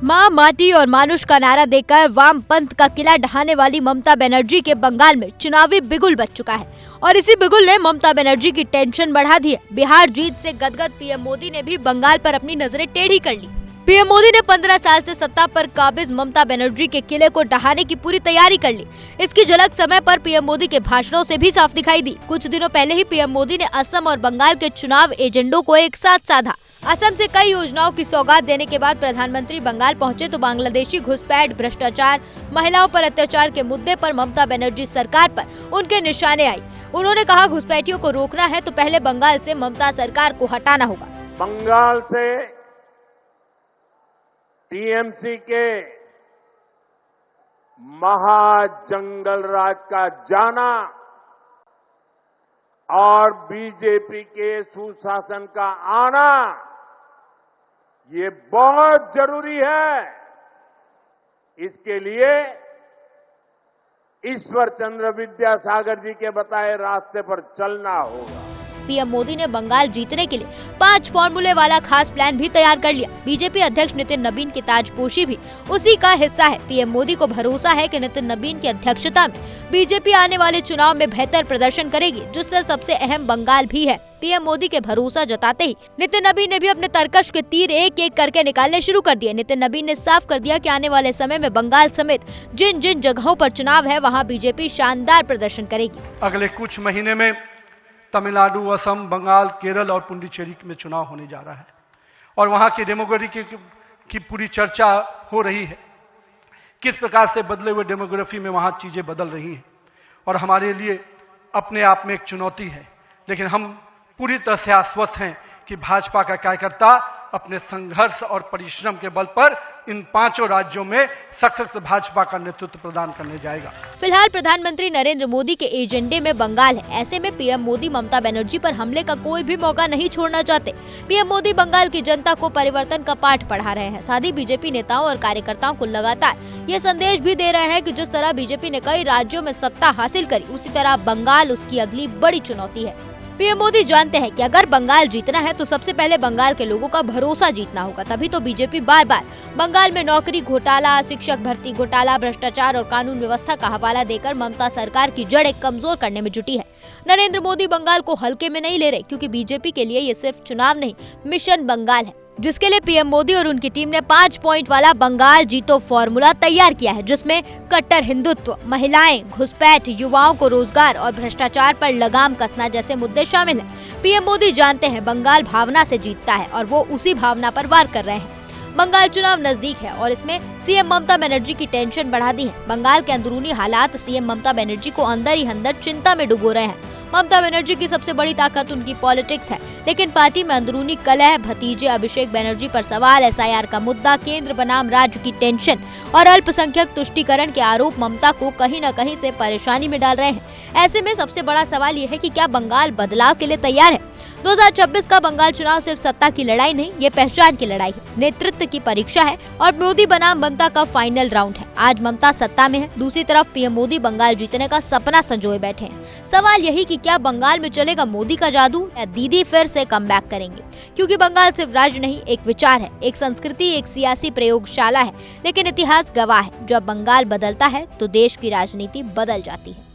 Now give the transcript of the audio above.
माँ माटी और मानुष का नारा देकर वामपंथ का किला ढहाने वाली ममता बनर्जी के बंगाल में चुनावी बिगुल बज चुका है और इसी बिगुल ने ममता बनर्जी की टेंशन बढ़ा दी है। बिहार जीत से गदगद पीएम मोदी ने भी बंगाल पर अपनी नजरें टेढ़ी कर ली। पीएम मोदी ने 15 साल से सत्ता पर काबिज ममता बनर्जी के किले को ढहाने की पूरी तैयारी कर ली। इसकी झलक समय पर पीएम मोदी के भाषणों से भी साफ दिखाई दी। कुछ दिनों पहले ही पीएम मोदी ने असम और बंगाल के चुनाव एजेंडों को एक साथ साधा। असम से कई योजनाओं की सौगात देने के बाद प्रधानमंत्री बंगाल पहुंचे तो बांग्लादेशी घुसपैठ, भ्रष्टाचार, महिलाओं पर अत्याचार के मुद्दे पर ममता बनर्जी सरकार पर उनके निशाने आई। उन्होंने कहा, घुसपैठियों को रोकना है तो पहले बंगाल से ममता सरकार को हटाना होगा। बंगाल से टीएमसी के महाजंगल राज का जाना और बीजेपी के सुशासन का आना ये बहुत जरूरी है। इसके लिए ईश्वर चंद्र विद्यासागर जी के बताए रास्ते पर चलना होगा। पीएम मोदी ने बंगाल जीतने के लिए 5 फॉर्मूले वाला खास प्लान भी तैयार कर लिया। बीजेपी अध्यक्ष नितिन नबीन की ताजपोशी भी उसी का हिस्सा है। पीएम मोदी को भरोसा है कि नितिन नबीन की अध्यक्षता में बीजेपी आने वाले चुनाव में बेहतर प्रदर्शन करेगी, जिससे सबसे अहम बंगाल भी है। पीएम मोदी के भरोसा जताते ही नितिन नबीन ने भी अपने तरकश के तीर एक एक करके निकालने शुरू कर दिए। नितिन नबीन ने साफ कर दिया कि आने वाले समय में बंगाल समेत जिन जिन जगहों पर चुनाव है वहाँ बीजेपी शानदार प्रदर्शन करेगी। अगले कुछ महीने में तमिलनाडु, असम, बंगाल, केरल और पुडुचेरी में चुनाव होने जा रहा है और वहाँ की डेमोग्राफी की पूरी चर्चा हो रही है। किस प्रकार से बदले हुए डेमोग्राफी में वहाँ चीजें बदल रही हैं और हमारे लिए अपने आप में एक चुनौती है, लेकिन हम पूरी तरह से आश्वस्त हैं कि भाजपा का कार्यकर्ता अपने संघर्ष और परिश्रम के बल पर इन 5 राज्यों में सशक्त भाजपा का नेतृत्व प्रदान करने जाएगा। फिलहाल प्रधानमंत्री नरेंद्र मोदी के एजेंडे में बंगाल है। ऐसे में पीएम मोदी ममता बनर्जी पर हमले का कोई भी मौका नहीं छोड़ना चाहते। पीएम मोदी बंगाल की जनता को परिवर्तन का पाठ पढ़ा रहे हैं। साथ ही बीजेपी नेताओं और कार्यकर्ताओं को लगातार ये संदेश भी दे रहे हैं कि जिस तरह बीजेपी ने कई राज्यों में सत्ता हासिल करी, उसी तरह बंगाल उसकी अगली बड़ी चुनौती है। पीएम मोदी जानते हैं कि अगर बंगाल जीतना है तो सबसे पहले बंगाल के लोगों का भरोसा जीतना होगा। तभी तो बीजेपी बार बार बंगाल में नौकरी घोटाला, शिक्षक भर्ती घोटाला, भ्रष्टाचार और कानून व्यवस्था का हवाला देकर ममता सरकार की जड़ें कमजोर करने में जुटी है। नरेंद्र मोदी बंगाल को हल्के में नहीं ले रहे, क्योंकि बीजेपी के लिए ये सिर्फ चुनाव नहीं, मिशन बंगाल है, जिसके लिए पीएम मोदी और उनकी टीम ने 5 पॉइंट वाला बंगाल जीतो फॉर्मूला तैयार किया है, जिसमें कट्टर हिंदुत्व, महिलाएं, घुसपैठ, युवाओं को रोजगार और भ्रष्टाचार पर लगाम कसना जैसे मुद्दे शामिल हैं। पीएम मोदी जानते हैं बंगाल भावना से जीतता है और वो उसी भावना पर वार कर रहे हैं। बंगाल चुनाव नजदीक है और इसमें सीएम ममता बनर्जी की टेंशन बढ़ा दी है। बंगाल के अंदरूनी हालात सीएम ममता बनर्जी को अंदर ही अंदर चिंता में डुबो रहे हैं। ममता बनर्जी की सबसे बड़ी ताकत उनकी पॉलिटिक्स है, लेकिन पार्टी में अंदरूनी कलह, भतीजे अभिषेक बनर्जी पर सवाल, एसआईआर का मुद्दा, केंद्र बनाम राज्य की टेंशन और अल्पसंख्यक तुष्टीकरण के आरोप ममता को कहीं न कहीं से परेशानी में डाल रहे हैं। ऐसे में सबसे बड़ा सवाल ये है कि क्या बंगाल बदलाव के लिए तैयार है। 2026 का बंगाल चुनाव सिर्फ सत्ता की लड़ाई नहीं, ये पहचान की लड़ाई है, नेतृत्व की परीक्षा है और मोदी बनाम ममता का फाइनल राउंड है। आज ममता सत्ता में है, दूसरी तरफ पीएम मोदी बंगाल जीतने का सपना संजोए बैठे हैं। सवाल यही कि क्या बंगाल में चलेगा मोदी का जादू या दीदी फिर से कमबैक करेंगे, क्योंकि बंगाल सिर्फ राज्य नहीं, एक विचार है, एक संस्कृति, एक सियासी प्रयोगशाला है। लेकिन इतिहास गवाह है, जब बंगाल बदलता है तो देश की राजनीति बदल जाती है।